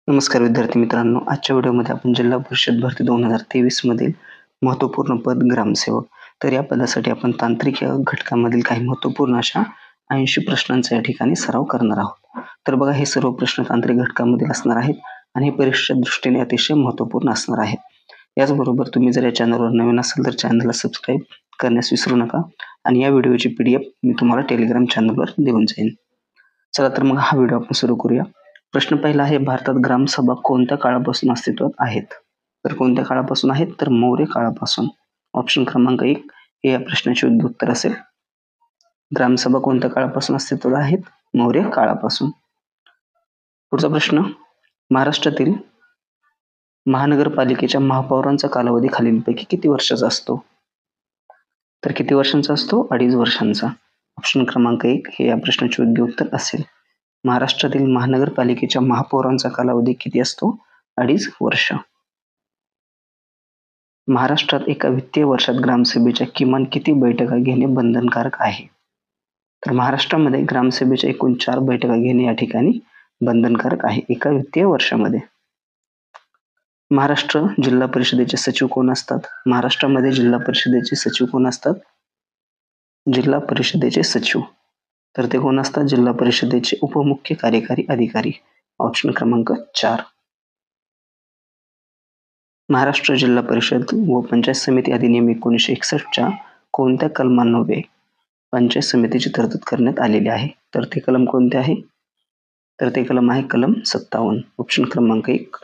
नमस्कार विद्यार्थी मित्रांनो, आजच्या व्हिडिओमध्ये आपण जिल्हा परिषद भरती 2023 मधील महत्त्वपूर्ण पद ग्रामसेवक. तर या पदासाठी आपण तांत्रिक या घटकामधील काही महत्त्वपूर्ण अशा 80 प्रश्नांचा या ठिकाणी सराव करणार आहोत. तर बघा, हे सर्व प्रश्न तांत्रिक घटकामधील असणार आहेत आणि हे परीक्षेच्या दृष्टीने अतिशय महत्त्वपूर्ण असणार आहेत. याचबरोबर तुम्ही जर या चॅनलवर नवीन असाल तर चॅनलला सबस्क्राईब करण्यास विसरू नका आणि या व्हिडिओची PDF मी तुम्हाला टेलिग्राम चॅनलवर देऊन जाईन. चला तर मग हा व्हिडिओ आपण सुरू करूया. प्रश्न पहिला आहे, भारतात ग्रामसभा कोणत्या काळापासून अस्तित्वात आहेत? तर कोणत्या काळापासून आहेत? तर मौर्य काळापासून. ऑप्शन क्रमांक 1 हे या प्रश्नाचे उत्तर असेल. ग्रामसभा कोणत्या काळापासून अस्तित्वात आहेत? मौर्य काळापासून. पुढचा प्रश्न, महाराष्ट्रातील महानगरपालिकेच्या महापौरांचा कालावधी खालीलपैकी किती वर्षाचा असतो? तर किती वर्षांचा असतो? 2.5 वर्षांचा. ऑप्शन क्रमांक 1 हे या प्रश्नाचे योग्य उत्तर असेल. महाराष्ट्रातील महानगरपालिकेच्या महापौरांचा कालावधी किती असतो? 2.5 वर्ष. महाराष्ट्रात एका वित्तीय वर्षात ग्रामसभेच्या किमान किती बैठका घेणे बंधनकारक आहे? तर महाराष्ट्रामध्ये ग्रामसभेच्या एकूण 4 बैठका घेणे या ठिकाणी बंधनकारक आहे एका वित्तीय वर्षामध्ये. महाराष्ट्र जिल्हा परिषदेचे सचिव कोण असतात? महाराष्ट्रामध्ये जिल्हा परिषदेचे सचिव कोण असतात? जिल्हा परिषदेचे सचिव. तर ते कोण असतात? जिल्हा परिषदेचे उपमुख्य कार्यकारी अधिकारी. ऑप्शन क्रमांक 4. महाराष्ट्र जिल्हा परिषद व पंचायत समिती अधिनियम 1961च्या कोणत्या कलमान्वये पंचायत समितीची तरतूद करण्यात आलेली आहे? तर ते कलम कोणते आहे? तर ते कलम आहे कलम 57. ऑप्शन क्रमांक 1.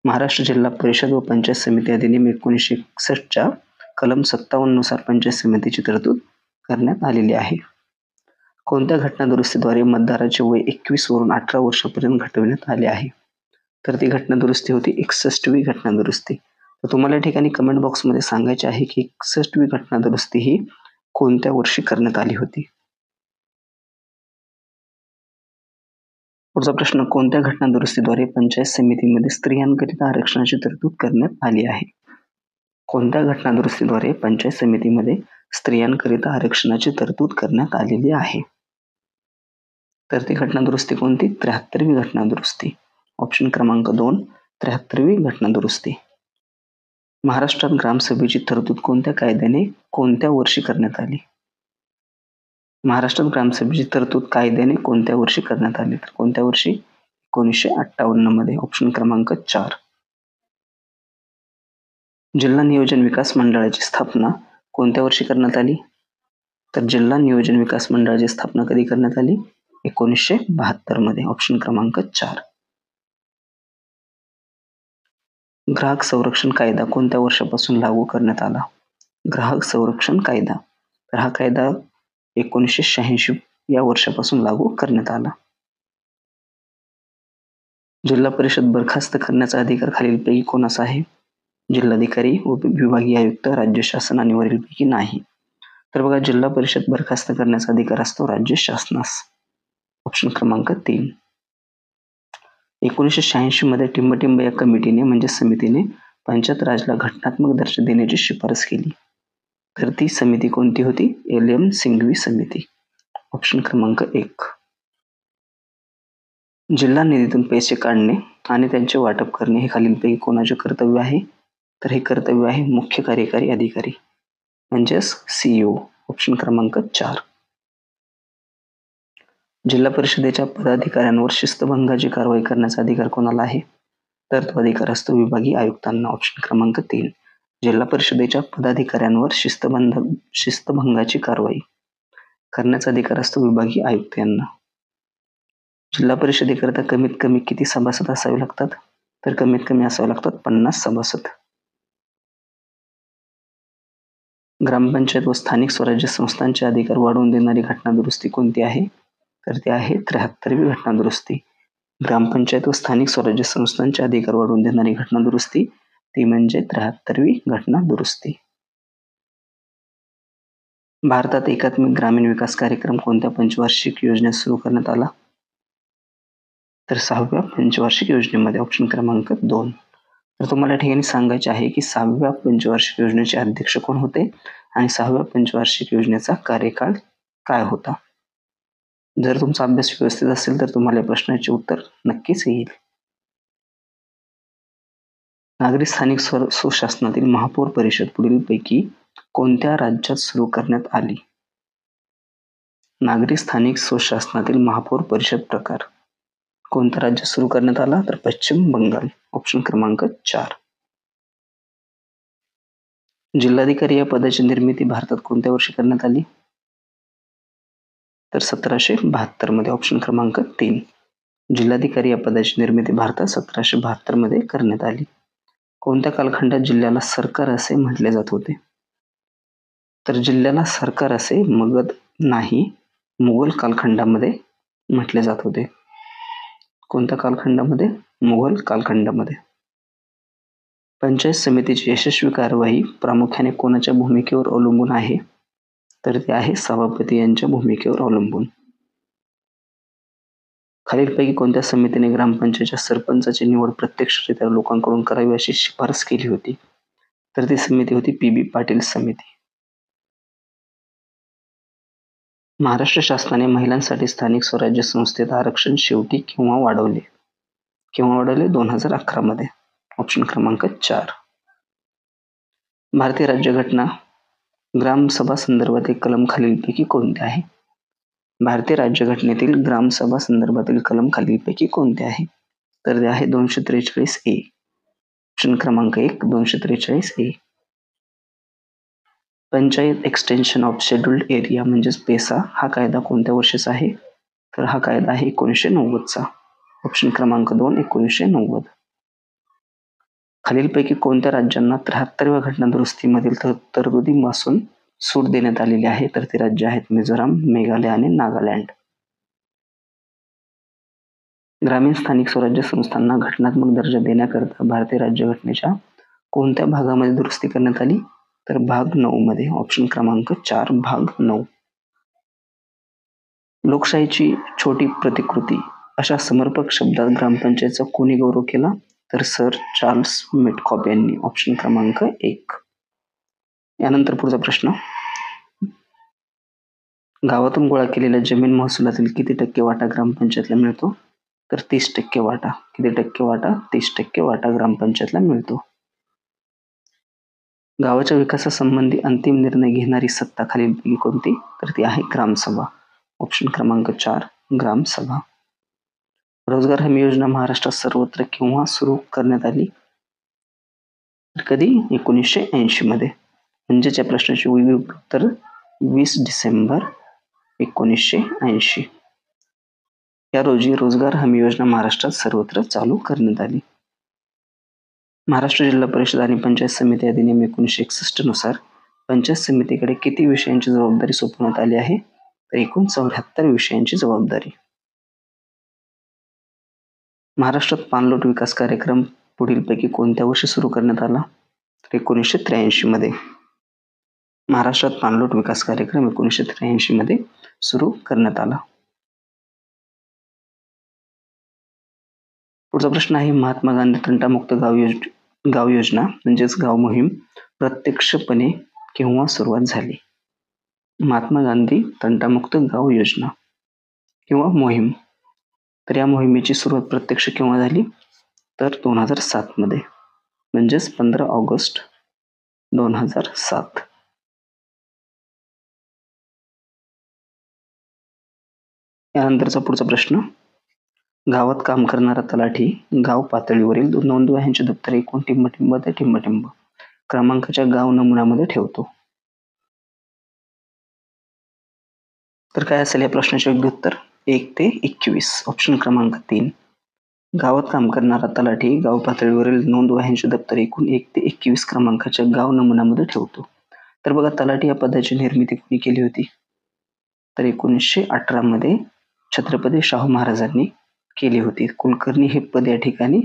महाराष्ट्र जिल्हा परिषद व पंचायत समिती अधिनियम 1961च्या कलम 57 नुसार पंचायत समितीची तरतूद करण्यात आलेली आहे. कोणत्या घटना दुरुस्तीद्वारे मतदाराचे वय 21 वरून 18 वर्षापर्यंत घटविण्यात आले आहे? तर ती घटना दुरुस्ती होती 61वी घटना दुरुस्ती. तर तुम्हाला या ठिकाणी कमेंट बॉक्समध्ये सांगायचे आहे की 61वी घटना दुरुस्ती ही कोणत्या वर्षी करण्यात आली होती? पुढचा प्रश्न, कोणत्या घटना दुरुस्तीद्वारे पंचायत समितीमध्ये स्त्रियांकरिता आरक्षणाची तरतूद करण्यात आली आहे? कोणत्या घटना दुरुस्तीद्वारे पंचायत समितीमध्ये स्त्रियांकरिता आरक्षणाची तरतूद करण्यात आलेली आहे? तर ती घटना दुरुस्ती कोणती? 73वी घटना दुरुस्ती. ऑप्शन क्रमांक 2 73वी घटना दुरुस्ती. महाराष्ट्रात ग्रामसभेची तरतूद कोणत्या कायद्याने कोणत्या वर्षी करण्यात आली? महाराष्ट्रात ग्रामसभेची तरतूद कायद्याने कोणत्या वर्षी करण्यात आली? तर कोणत्या वर्षी? 1958 मध्ये. ऑप्शन क्रमांक 4. जिल्हा नियोजन विकास मंडळाची स्थापना कोणत्या वर्षी करण्यात आली? तर जिल्हा नियोजन विकास मंडळाची स्थापना कधी करण्यात आली? 1972 मध्ये. ऑप्शन क्रमांक 4. ग्राहक संरक्षण कायदा कोणत्या वर्षापासून लागू करण्यात आला? ग्राहक संरक्षण कायदा. तर हा कायदा 1986 या वर्षापासून लागू करण्यात आला. जिल्हा परिषद बरखास्त करण्याचा अधिकार खालीलपैकी कोणाचा आहे? जिल्हाधिकारी व विभागीय आयुक्त, राज्य शासन आणि वरीलपैकी नाही. तर बघा, जिल्हा परिषद बरखास्त करण्याचा अधिकार असतो राज्य शासनास. ऑप्शन क्रमांक 3. 1986 मध्ये टिंबटिंब या कमिटीने म्हणजे समितीने पंचायत राजला घटनात्मक दर्जा देण्याची शिफारस केली. तर ती समिती कोणती होती? LM सिंघवी समिती. ऑप्शन क्रमांक 1. जिल्हा निधीतून पैसे काढणे आणि त्यांचे वाटप करणे हे खालीलपैकी कोणाचे कर्तव्य आहे? तर हे कर्तव्य आहे मुख्य कार्यकारी अधिकारी म्हणजेच CEO. ऑप्शन क्रमांक 4. जिल्हा परिषदेच्या पदाधिकाऱ्यांवर शिस्तभंगाची कारवाई करण्याचा अधिकार कोणाला आहे? तर तो अधिकार असतो विभागीय आयुक्तांना. ऑप्शन क्रमांक 3. जिल्हा परिषदेच्या पदाधिकाऱ्यांवर शिस्तभंगाची कारवाई करण्याचा अधिकार असतो विभागीय आयुक्त यांना. जिल्हा परिषदेकरता कमीत कमी किती सभासद असावे लागतात? तर कमीत कमी असावे लागतात 50 सभासद. ग्रामपंचायत व स्थानिक स्वराज्य संस्थांचे अधिकार वाढवून देणारी घटना दुरुस्ती कोणती आहे? तर ती आहे 73वी घटना दुरुस्ती. ग्रामपंचायत व स्थानिक स्वराज्य संस्थांचे अधिकार वाढवून देणारी घटना दुरुस्ती ती म्हणजे 73वी घटना दुरुस्ती. भारतात एकात्मिक ग्रामीण विकास कार्यक्रम कोणत्या पंचवार्षिक योजनेत सुरू करण्यात आला? तर 6व्या पंचवार्षिक योजनेमध्ये. ऑप्शन क्रमांक 2. तर तुम्हाला या ठिकाणी सांगायचे आहे की 6व्या पंचवार्षिक योजनेचे अध्यक्ष कोण होते आणि 6व्या पंचवार्षिक योजनेचा कार्यकाळ काय होता? जर तुमचा अभ्यास व्यवस्थित असेल तर तुम्हाला या प्रश्नाचे उत्तर नक्कीच येईल. नागरी स्थानिक सुशासनातील महापौर परिषद पुढीलपैकी कोणत्या राज्यात सुरू करण्यात आली? नागरी स्थानिक सुशासनातील महापौर परिषद प्रकार कोणत्या राज्यात सुरू करण्यात आला? तर पश्चिम बंगाल. ऑप्शन क्रमांक 4. जिल्हाधिकारी या पदाची निर्मिती भारतात कोणत्या वर्षी करण्यात आली? तर 1772 मध्ये. ऑप्शन क्रमांक 3. जिल्हाधिकारी या पदाची निर्मिती भारतात 1772 मध्ये करण्यात आली. कोणत्या कालखंडात जिल्ह्याला सरकार असे म्हटले जात होते? तर जिल्ह्याला सरकार असे मगध नाही मुघल कालखंडामध्ये म्हटले जात होते. कोणत्या कालखंडामध्ये? मुघल कालखंडामध्ये. पंचायत समितीची यशस्वी कार्यवाही प्रामुख्याने कोणाच्या भूमिकेवर अवलंबून आहे? तर ते आहे सभापती यांच्या भूमिकेवर अवलंबून. खालीलपैकी कोणत्या समितीने ग्रामपंचायतच्या सरपंचाची निवड प्रत्यक्षरित्या लोकांकडून करावी अशी शिफारस केली होती? तर ती समिती होती पी.बी. पाटील समिती. महाराष्ट्र शासनाने महिलांसाठी स्थानिक स्वराज्य संस्थेत आरक्षण शेवटी केव्हा वाढवले? 2011 मध्ये. ऑप्शन क्रमांक 4. भारतीय राज्यघटना ग्रामसभा संदर्भातील कलम खालीलपैकी कोणते आहे? भारतीय राज्यघटनेतील ग्रामसभा संदर्भातील कलम खालीलपैकी कोणते आहे? तर ते आहे 243A. ऑप्शन क्रमांक 1 243A. Panchayat extension of scheduled area म्हणजेच पेसा हा कायदा कोणत्या वर्षीचा आहे? तर हा कायदा आहे 1990चा. ऑप्शन क्रमांक 2 1990. खालीलपैकी कोणत्या राज्यांना 73व्या घटना दुरुस्तीमधील तरतुदीपासून सूट देण्यात आलेली आहे? तर ते राज्य आहेत मिझोराम, मेघालय आणि नागालँड. ग्रामीण स्थानिक स्वराज्य संस्थांना घटनात्मक दर्जा देण्याकरता भारतीय राज्यघटनेच्या कोणत्या भागामध्ये दुरुस्ती करण्यात आली? तर भाग 9 मध्ये. ऑप्शन क्रमांक 4 भाग 9. लोकशाहीची छोटी प्रतिकृती अशा समर्पक शब्दात ग्रामपंचायतचा कोणी गौरव केला? तर सर चार्ल्स मेटकॉप यांनी. ऑप्शन क्रमांक 1. यानंतर पुढचा प्रश्न. गावातून गोळा केलेल्या जमीन महसुलातील किती टक्के वाटा ग्रामपंचायतला मिळतो? तर 30% वाटा. किती टक्के वाटा? 30% वाटा ग्रामपंचायतला मिळतो. गावाच्या विकासासंबंधी अंतिम निर्णय घेणारी सत्ता खालीलपैकी कोणती? तर ती आहे ग्रामसभा. ऑप्शन क्रमांक 4 ग्रामसभा. रोजगार हमी योजना महाराष्ट्रात सर्वत्र केव्हा सुरू करण्यात आली? तर कधी? 1980 मध्ये. म्हणजेच या प्रश्नाचे उत्तर 20 डिसेंबर 1980 या रोजी रोजगार हमी योजना महाराष्ट्रात सर्वत्र चालू करण्यात आली. महाराष्ट्र जिल्हा परिषद आणि पंचायत समिती अधिनियम 1961 नुसार पंचायत समितीकडे किती विषयांची जबाबदारी सोपवण्यात आली आहे? तर एकूण 74 विषयांची जबाबदारी. महाराष्ट्रात पाणलोट विकास कार्यक्रम पुढीलपैकी कोणत्या वर्षी सुरू करण्यात आला? तर 1983 मध्ये. महाराष्ट्रात पाणलोट विकास कार्यक्रम 1983 मध्ये सुरू करण्यात आला. पुढचा प्रश्न आहे महात्मा गांधी तंटामुक्त गाव योजना म्हणजेच गाव मोहीम प्रत्यक्षपणे केव्हा सुरुवात झाली? महात्मा गांधी तंटामुक्त गाव योजना किंवा मोहीम. तर या मोहिमेची सुरुवात प्रत्यक्ष केव्हा झाली? तर 2007 मध्ये. म्हणजेच 15 ऑगस्ट 2007. यानंतरचा पुढचा प्रश्न. गावात काम करणारा तलाठी गाव पातळीवरील नोंदवह्यांची दप्तरे एकूण टिंब क्रमांकाच्या गाव नमुन्यामध्ये ठेवतो. तर काय असेल या प्रश्नाचे योग्य उत्तर? 1 ते 21. ऑप्शन क्रमांक 3. गावात काम करणारा तलाठी गाव पातळीवरील नोंदवह्यांची दप्तरे एकूण 1 ते 21 क्रमांकाच्या गाव नमुन्यामध्ये ठेवतो. तर बघा, तलाठी या पदाची निर्मिती कोणी केली होती? तर 1918 मध्ये छत्रपती शाहू महाराजांनी केली होती. कुलकर्णी हे पद या ठिकाणी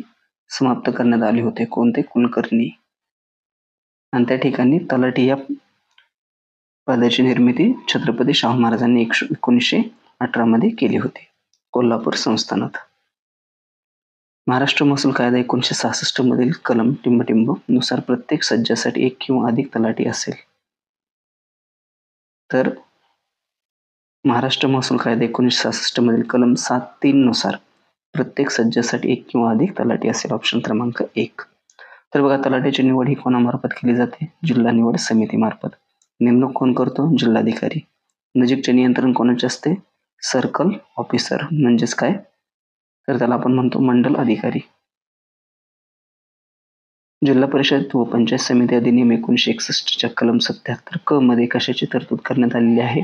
समाप्त करण्यात आले होते. कोणते? कुलकर्णी. आणि त्या ठिकाणी तलाठी या पदाची निर्मिती छत्रपती शाहू महाराजांनी 1918 मध्ये केली होती, कोल्हापूर संस्थानात. महाराष्ट्र महसूल कायदा 1966 मधील कलम टिंब नुसार प्रत्येक सज्जासाठी 1 किंवा अधिक तलाठी असेल. तर महाराष्ट्र महसूल कायदा 1966 मधील कलम 7(3) नुसार प्रत्येक सज्जासाठी 1 किंवा अधिक तलाठी असेल. ऑप्शन क्रमांक 1. तर बघा, तलाठ्याची निवड ही कोणामार्फत केली जाते? जिल्हा निवड समितीमार्फत. नेमणूक कोण करतो? जिल्हाधिकारी. नजीकचे नियंत्रण कोणाचे असते? सर्कल ऑफिसर, म्हणजेच काय, तर त्याला आपण म्हणतो मंडल अधिकारी. जिल्हा परिषद व पंचायत समिती अधिनियम 1961च्या कलम 77 क मध्ये कशाची तरतूद करण्यात आलेली आहे?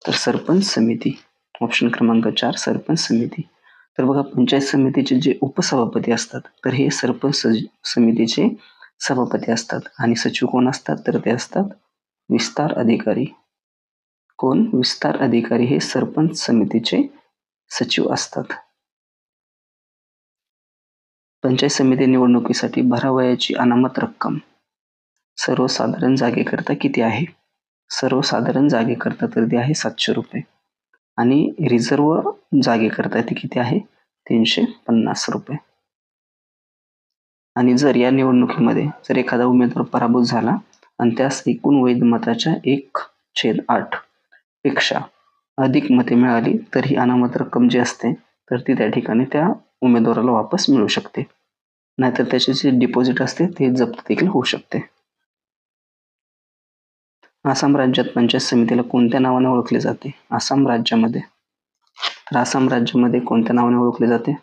तर सरपंच समिती. ऑप्शन क्रमांक 4 सरपंच समिती. तर बघा, पंचायत समितीचे जे उपसभापती असतात तर हे सरपंच समितीचे सभापती असतात आणि सचिव कोण असतात? तर ते असतात विस्तार अधिकारी. कोण? विस्तार अधिकारी हे सरपंच समितीचे सचिव असतात. पंचायत समिती निवडणुकीसाठी भरावयाची अनामत रक्कम सर्वसाधारण जागेकरता किती आहे? सर्वसाधारण जागेकरता तर ती आहे 700 रुपये आणि रिझर्व्ह जागेकरता ती किती आहे? 350 रुपये. आणि जर या निवडणुकीमध्ये जर एखादा उमेदवार पराभूत झाला आणि त्यास एकूण वैध मताच्या 1/8 पेक्षा अधिक मते मिळाली तर ही अनामत रक्कम जी असते तर ती त्या ठिकाणी त्या उमेदवाराला वापस मिळू शकते. नाहीतर त्याचे जे डिपॉझिट असते ते जप्त देखील होऊ शकते. आसाम राज्यात पंचायत समितीला कोणत्या नावाने ओळखले जाते? आसाम राज्यामध्ये. तर आसाम राज्यामध्ये कोणत्या नावाने ओळखले जाते?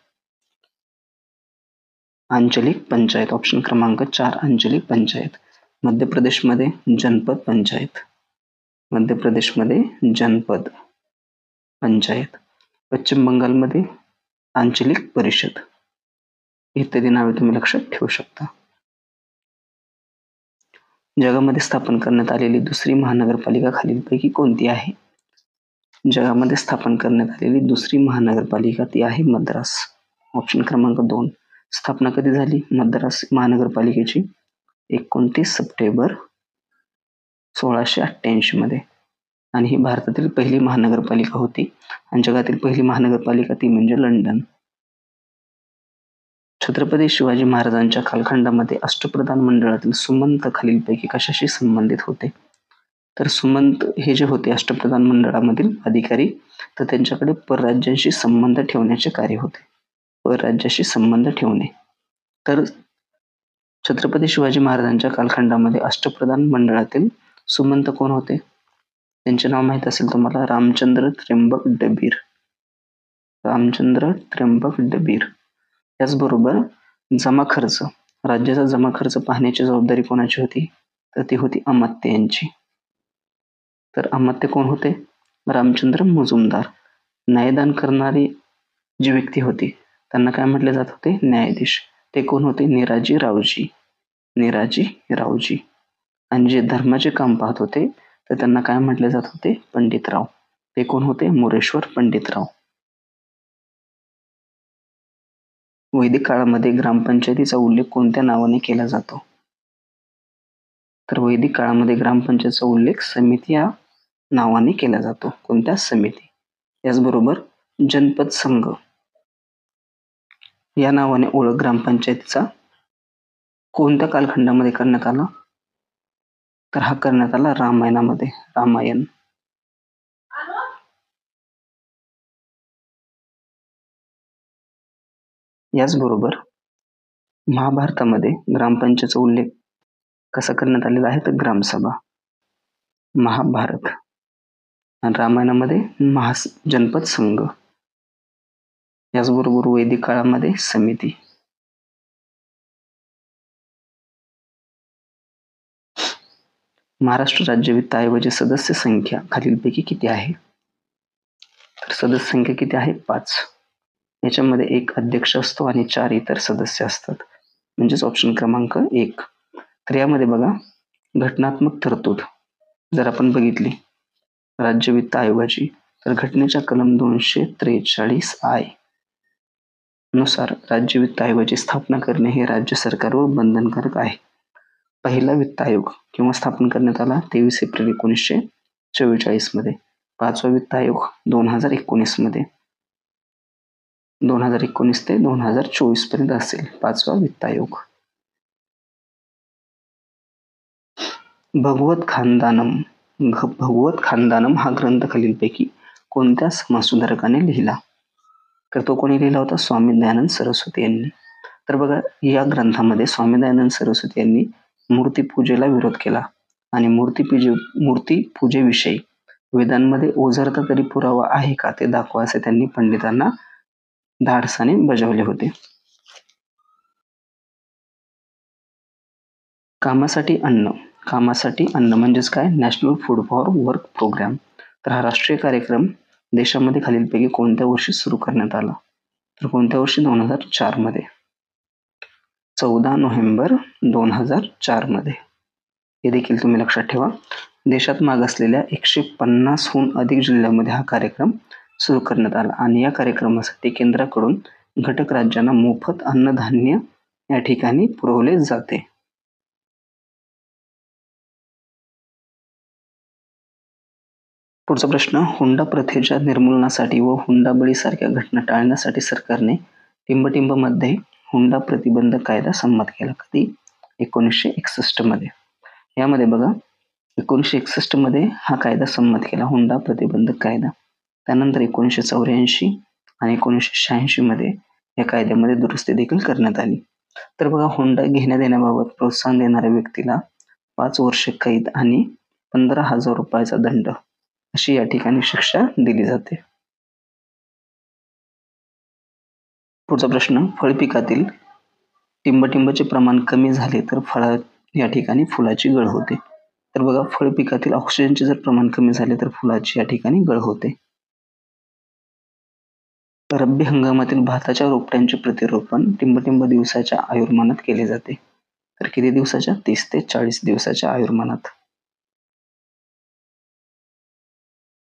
आंचलिक पंचायत. ऑप्शन क्रमांक 4 आंचलिक पंचायत. मध्य प्रदेशमध्ये जनपद पंचायत. मध्य प्रदेशमध्ये जनपद पंचायत. पश्चिम बंगालमध्ये आंचलिक परिषद. इत्यादी नावे तुम्ही लक्षात ठेवू शकता. जगामध्ये स्थापन करण्यात आलेली दुसरी महानगरपालिका खालीलपैकी कोणती आहे? जगामध्ये स्थापन करण्यात आलेली दुसरी महानगरपालिका ती आहे मद्रास. ऑप्शन क्रमांक 2. स्थापना कधी झाली मद्रास महानगरपालिकेची? 29 सप्टेंबर 1688 मध्ये. आणि ही भारतातील पहिली महानगरपालिका होती आणि जगातील पहिली महानगरपालिका ती म्हणजे लंडन. छत्रपती शिवाजी महाराजांच्या कालखंडामध्ये अष्टप्रधान मंडळातील सुमंत खालीलपैकी कशाशी संबंधित होते? तर सुमंत हे जे होते अष्टप्रधान मंडळामधील अधिकारी, तर त्यांच्याकडे परराज्यांशी संबंध ठेवण्याचे कार्य होते. परराज्याशी संबंध ठेवणे. तर छत्रपती शिवाजी महाराजांच्या कालखंडामध्ये अष्टप्रधान मंडळातील सुमंत कोण होते? त्यांचे नाव माहीत असेल तुम्हाला, रामचंद्र त्र्यंबक डबीर. रामचंद्र त्र्यंबक डबीर. त्याचबरोबर जमा खर्च, राज्याचा जमा खर्च पाहण्याची जबाबदारी कोणाची होती? तर ती होती अमात्य यांची. तर अमात्य कोण होते? रामचंद्र मुजुमदार. न्यायदान करणारी जी व्यक्ती होती त्यांना काय म्हटले जात होते? न्यायाधीश. ते कोण होते? निराजी रावजी. निराजी रावजी. आणि जे धर्माचे काम पाहत होते तर त्यांना काय म्हटले जात होते? पंडितराव. ते कोण होते? मोरेश्वर पंडितराव. वैदिक काळामध्ये ग्रामपंचायतीचा उल्लेख कोणत्या नावाने केला जातो? तर वैदिक काळामध्ये ग्रामपंचायतीचा उल्लेख समिती या नावाने केला जातो. कोणत्या? समिती. याचबरोबर जनपद संघ या नावाने ओळख ग्रामपंचायतीचा कोणत्या कालखंडामध्ये करण्यात आला? तर हा करण्यात आला रामायणामध्ये. रामायण. याचबरोबर महाभारतामध्ये ग्रामपंचायतीचा उल्लेख कसा करण्यात आलेला आहे? तर ग्रामसभा. महाभारत. आणि रामायणामध्ये जनपद संघ. याचबरोबर वैदिक काळामध्ये समिती. महाराष्ट्र राज्य वित्त आयोगाची सदस्य संख्या खालीलपैकी किती आहे? तर सदस्य संख्या किती आहे? 5. याच्यामध्ये 1 अध्यक्ष असतो आणि 4 इतर सदस्य असतात, म्हणजेच ऑप्शन क्रमांक 1. तर यामध्ये बघा, घटनात्मक तरतूद जर आपण बघितली राज्य वित्त आयोगाची तर घटनेच्या कलम 243I नुसार राज्य वित्त आयोगाची स्थापना करणे हे राज्य सरकारवर बंधनकारक आहे. पहिला वित्त आयोग केव्हा स्थापन करण्यात आला? 23 एप्रिल 1944 मध्ये. पाचवा वित्त आयोग 2019 मध्ये. 2019 ते 2024 पर्यंत असेल पाचवा वित्त आयोग. भगवत खानदानम हा ग्रंथ खालीलपैकी कोणत्या समाजसुधारकाने लिहिला? तर तो कोणी लिहिला होता? स्वामी दयानंद सरस्वती यांनी. तर बघा, या ग्रंथामध्ये स्वामी दयानंद सरस्वती यांनी मूर्तीपूजेला विरोध केला आणि मूर्तीपूजेविषयी वेदांमध्ये ओझरता तरी पुरावा आहे का ते दाखवा असे त्यांनी पंडितांना धाडसाने बजावले होते. कामासाठी अन्न म्हणजेच काय? National food for work programme. तर हा राष्ट्रीय कार्यक्रम देशामध्ये खालीलपैकी कोणत्या वर्षी सुरू करण्यात आला? तर कोणत्या वर्षी? 2004 मध्ये. 14 नोव्हेंबर 2004 मध्ये. हे देखील तुम्ही लक्षात ठेवा. देशात मागासलेल्या 150हून अधिक जिल्ह्यांमध्ये हा कार्यक्रम सुरू करण्यात आला आणि या कार्यक्रमासाठी केंद्राकडून घटक राज्यांना मोफत अन्नधान्य या ठिकाणी पुरवले जाते. पुढचा प्रश्न, हुंडा प्रथेच्या निर्मूलनासाठी व हुंडाबळीसारख्या घटना टाळण्यासाठी सरकारने टिंबटिंबमध्ये हुंडा प्रतिबंध कायदा संमत केला. कधी? 1961 मध्ये. यामध्ये बघा, 1961 मध्ये हा कायदा संमत केला, हुंडा प्रतिबंधक कायदा. त्यानंतर 1984 आणि 1986 मध्ये या कायद्यामध्ये दुरुस्ती देखील करण्यात आली. तर बघा, हुंडा घेण्या देण्याबाबत प्रोत्साहन देणाऱ्या व्यक्तीला 5 वर्षे कैद आणि 15,000 रुपयाचा दंड अशी या ठिकाणी शिक्षा दिली जाते. पुढचा प्रश्न, फळपिकातील टिंबटिंबचे प्रमाण कमी झाले तर या ठिकाणी फुलाची गळ होते. तर बघा, फळपिकातील ऑक्सिजनचे जर प्रमाण कमी झाले तर फुलाची या ठिकाणी गळ होते. रब्बी हंगामातील भाताच्या रोपट्यांचे प्रतिरोपण टिंबटिंब दिवसाच्या आयुर्मानात केले जाते. तर किती दिवसाच्या? 30 ते 40 दिवसाच्या आयुर्मानात.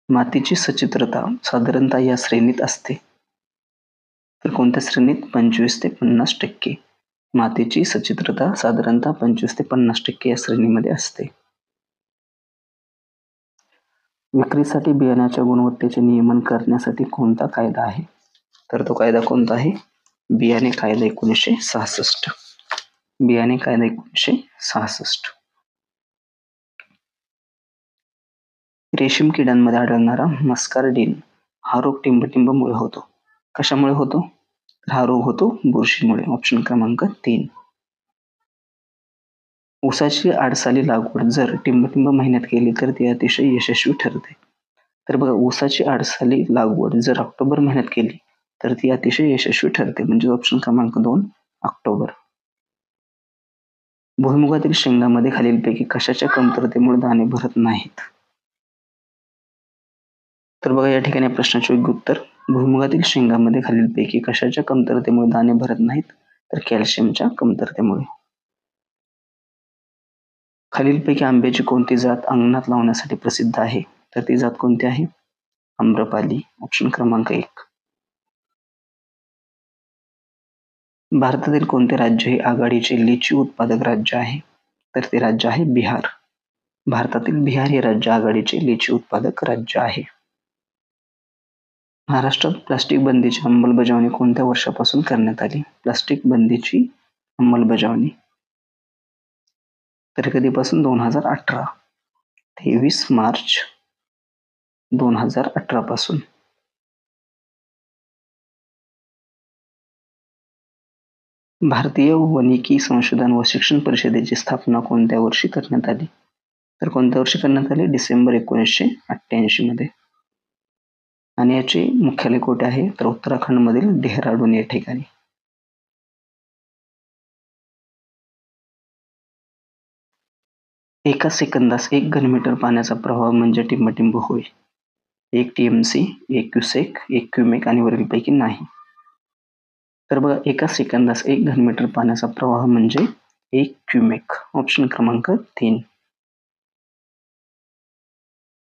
मातीची सचित्रता साधारणतः या श्रेणीत असते. तर कोणत्या श्रेणीत? 25 ते 50%. मातीची सचित्रता साधारणतः 25 ते 50% या श्रेणीमध्ये असते. विक्रीसाठी बियाण्याच्या गुणवत्तेचे नियमन करण्यासाठी कोणता कायदा आहे? तर तो कायदा कोणता आहे? बियाणे कायदा 1966. बियाणे कायदा 1966. रेशीम किड्यांमध्ये आढळणारा मस्कार्डिन हा रोग टिंबटिंबमुळे होतो. कशामुळे होतो? हा रोग होतो बुरशीमुळे. ऑप्शन क्रमांक 3. ऊसाची आडसाली लागवड जर टिंबटिंब महिन्यात केली तर ती अतिशय यशस्वी ठरते. तर बघा, ऊसाची आडसाली लागवड जर ऑक्टोबर महिन्यात केली तर ती अतिशय यशस्वी ठरते. म्हणजे ऑप्शन क्रमांक 2 ऑक्टोबर. भुईमुगातील शेंगामध्ये खालीलपैकी कशाच्या कमतरतेमुळे दाणे भरत नाहीत? तर बघा, या ठिकाणी प्रश्नाचे योग्य उत्तर, भुईमुगातील शेंगामध्ये खालीलपैकी कशाच्या कमतरतेमुळे दाणे भरत नाहीत? तर कॅल्शियमच्या कमतरतेमुळे. खालीलपैकी आंब्याची कोणती जात अंगणात लावण्यासाठी प्रसिद्ध आहे? तर ती जात कोणती आहे? आम्रपाली. ऑप्शन क्रमांक 1. भारतातील कोणते राज्य हे आघाडीचे लिची उत्पादक राज्य आहे? तर ते राज्य आहे बिहार. भारतातील बिहार हे राज्य आघाडीचे लिची उत्पादक राज्य आहे. महाराष्ट्रात प्लास्टिक बंदीची अंमलबजावणी कोणत्या वर्षापासून करण्यात आली? प्लास्टिक बंदीची अंमलबजावणी तर कधीपासून? 2018. 23 मार्च 2018 पासून. भारतीय वनिकी संशोधन व शिक्षण परिषदेची स्थापना कोणत्या वर्षी करण्यात आली? तर कोणत्या वर्षी करण्यात आली? डिसेंबर 1988 मध्ये. आणि याचे मुख्यालय कुठे आहे? तर उत्तराखंडमधील डेहराडून या ठिकाणी. एका सेकंदास 1 घनमीटर पाण्याचा प्रवाह म्हणजे टिंबटिंब होय. 1 TMC, 1 क्युसेक, 1 क्युमेक आणि वरीलपैकी नाही. तर बघा, एका सेकंदास 1 घनमीटर पाण्याचा प्रवाह म्हणजे 1 क्युमेक. ऑप्शन क्रमांक 3.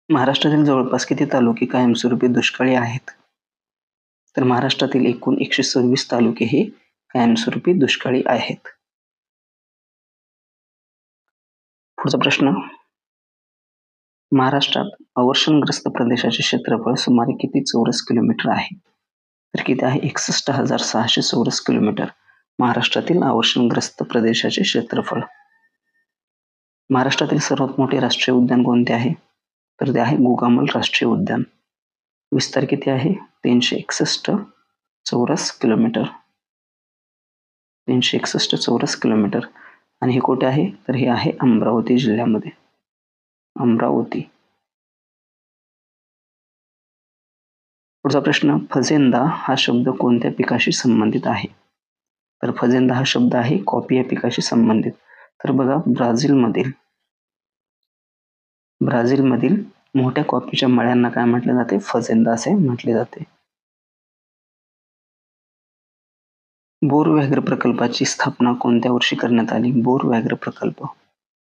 महाराष्ट्रातील जवळपास किती तालुके कायमस्वरूपी दुष्काळी आहेत? तर महाराष्ट्रातील एकूण 126 तालुके हे कायमस्वरूपी दुष्काळी आहेत. पुढचा प्रश्न, महाराष्ट्रात अवर्षणग्रस्त प्रदेशाचे क्षेत्रफळ सुमारे किती चौरस किलोमीटर आहे? तर किती आहे? 61,600 चौरस किलोमीटर महाराष्ट्रातील अवर्षणग्रस्त प्रदेशाचे क्षेत्रफळ. महाराष्ट्रातील सर्वात मोठे राष्ट्रीय उद्यान कोणते आहे? तर ते आहे गोगामल राष्ट्रीय उद्यान. विस्तार किती आहे? 361 चौरस किलोमीटर. 361 चौरस किलोमीटर. आणि हे कुठे आहे? तर हे आहे अमरावती जिल्ह्यामध्ये. अमरावती. पुढचा प्रश्न, फजेंदा हा शब्द कोणत्या पिकाशी संबंधित आहे? तर फजेंदा हा शब्द आहे कॉफी या पिकाशी संबंधित. तर बघा, ब्राझीलमधील मोठ्या कॉफीच्या मळ्यांना काय म्हटले जाते? फजेंदा असे म्हटले जाते. बोर व्याघ्र प्रकल्पाची स्थापना कोणत्या वर्षी करण्यात आली? बोर व्याघ्र प्रकल्प,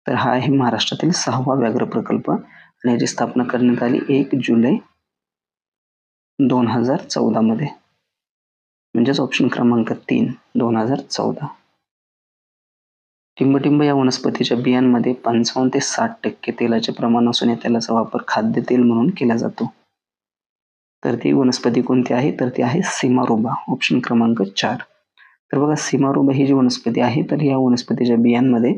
तर हा आहे महाराष्ट्रातील 6वा व्याघ्र प्रकल्प आणि याची स्थापना करण्यात आली 1 जुलै 2014 मध्ये. म्हणजेच ऑप्शन क्रमांक 3, 2014. टिंबटिंब या वनस्पतीच्या बियांमध्ये 55 ते 60% तेलाचे प्रमाण असून या तेलाचा वापर खाद्यतेल म्हणून केला जातो. तर ती वनस्पती कोणती आहे? तर ती आहे सीमारोबा, ऑप्शन क्रमांक 4. तर बघा, सीमारोबा ही जी वनस्पती आहे, तर या वनस्पतीच्या बियांमध्ये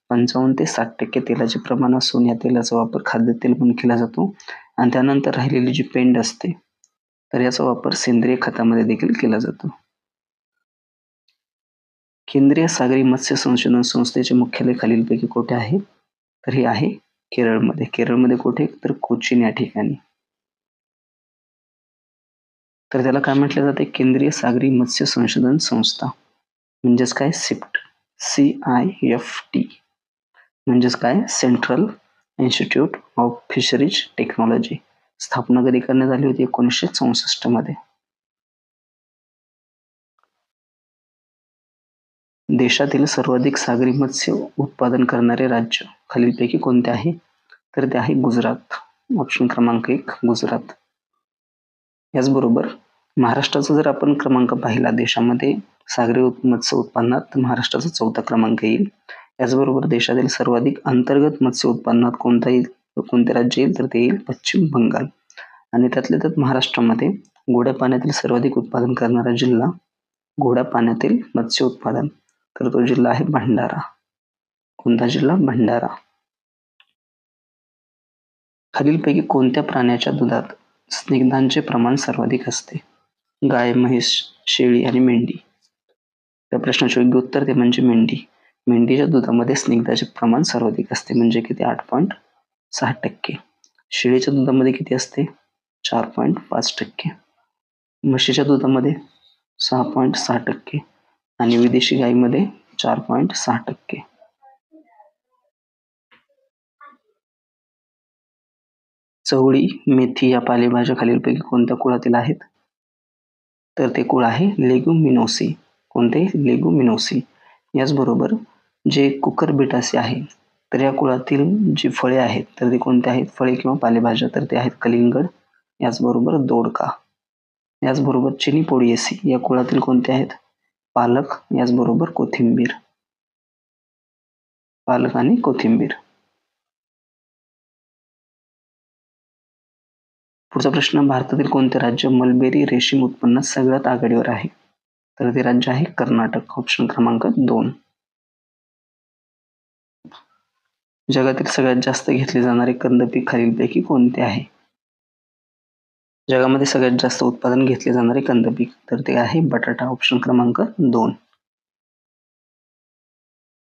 55 ते 60% तेलाचे प्रमाण असून या तेलाचा वापर खाद्यतेल म्हणून केला जातो. आणि त्यानंतर राहिलेली जी पेंड असते, तर याचा वापर सेंद्रिय खतामध्ये देखील केला जातो. केंद्रीय सागरी मत्स्य संशोधन संस्थेचे मुख्यालय खालीलपैकी कुठे आहे? तर हे आहे केरळमध्ये. केरळमध्ये कुठे? तर कोचीन या ठिकाणी. तर त्याला काय म्हटले जाते? केंद्रीय सागरी मत्स्य संशोधन संस्था, म्हणजेच काय? CIFT, CIFT. म्हणजेच काय? Central institute of fisheries technology. स्थापना कधी करण्यात आली होती? 1964 मध्ये. देशातील सर्वाधिक सागरी मत्स्य उत्पादन करणारे राज्य खालीलपैकी कोणते आहे? तर ते आहे गुजरात, ऑप्शन क्रमांक 1, गुजरात. याचबरोबर महाराष्ट्राचा जर आपण क्रमांक पाहिला देशामध्ये सागरी मत्स्य उत्पादनात, तर महाराष्ट्राचा 4था क्रमांक येईल. याचबरोबर देशातील सर्वाधिक अंतर्गत मत्स्य उत्पादनात कोणते राज्य येईल? तर ते येईल पश्चिम बंगाल. आणि त्यातल्या त्यात महाराष्ट्रामध्ये गोड्या पाण्यातील सर्वाधिक उत्पादन करणारा जिल्हा, गोड्या पाण्यातील मत्स्य उत्पादन, तर तो जिल्हा आहे भंडारा. कोणता जिल्हा? भंडारा. खालीलपैकी कोणत्या प्राण्याच्या दुधात स्निग्धांचे प्रमाण सर्वाधिक असते? गाय, म्हैस, शेळी आणि मेंढी. त्या प्रश्नाचे योग्य उत्तर ते म्हणजे मेंढी. मेंढीच्या दुधामध्ये स्निग्धाचे प्रमाण सर्वाधिक असते, म्हणजे किती? 8.6%. शेळीच्या दुधामध्ये किती असते? 4.5%. म्हशीच्या दुधामध्ये 6.6% आणि विदेशी गायीमध्ये 4.6%. चवळी, मेथी या पालेभाज्या खालीलपैकी कोणत्या कुळातील आहेत? तर ते कुळ आहे लेग्युमिनोसी. कोणते? लेग्युमिनोसी. याचबरोबर जे कुकुरबिटासी आहे, तर या कुळातील जी फळे आहेत, तर ते कोणते आहेत? फळे किंवा पालेभाज्या, तर ते आहेत कलिंगड, याचबरोबर दोडका. याचबरोबर चिनीपोडियेसी या कुळातील कोणते आहेत? पालक, याचबरोबर कोथिंबीर. पालक आणि कोथिंबीर. पुढचा प्रश्न, भारतातील कोणते राज्य मलबेरी रेशीम उत्पन्नात सगळ्यात आघाडीवर आहे? तर ते राज्य आहे कर्नाटक, ऑप्शन क्रमांक 2. जगातील सगळ्यात जास्त घेतले जाणारे कंद पीक खालीलपैकी कोणते आहे? जगामध्ये सगळ्यात जास्त उत्पादन घेतले जाणारे कंद पीक, तर ते आहे बटाटा, ऑप्शन क्रमांक 2.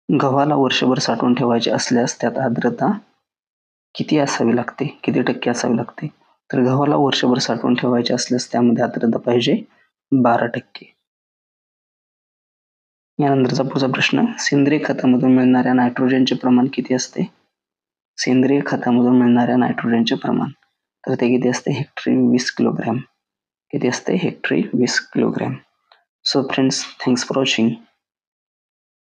गव्हाला वर्षभर साठवून ठेवायचे असल्यास त्यात आर्द्रता किती असावी लागते? किती टक्के असावी लागते? तर गव्हाला वर्षभर साठवून ठेवायचे असल्यास त्यामध्ये आर्द्रता पाहिजे 12%. यानंतरचा पुढचा प्रश्न, सेंद्रिय खतामधून मिळणाऱ्या नायट्रोजनचे प्रमाण किती असते? सेंद्रिय खतामधून मिळणाऱ्या नायट्रोजनचे प्रमाण, तर ते किती असते? हेक्टरी 20 किलोग्रॅम. किती असते? हेक्टरी 20 kilogram. So friends, thanks for watching.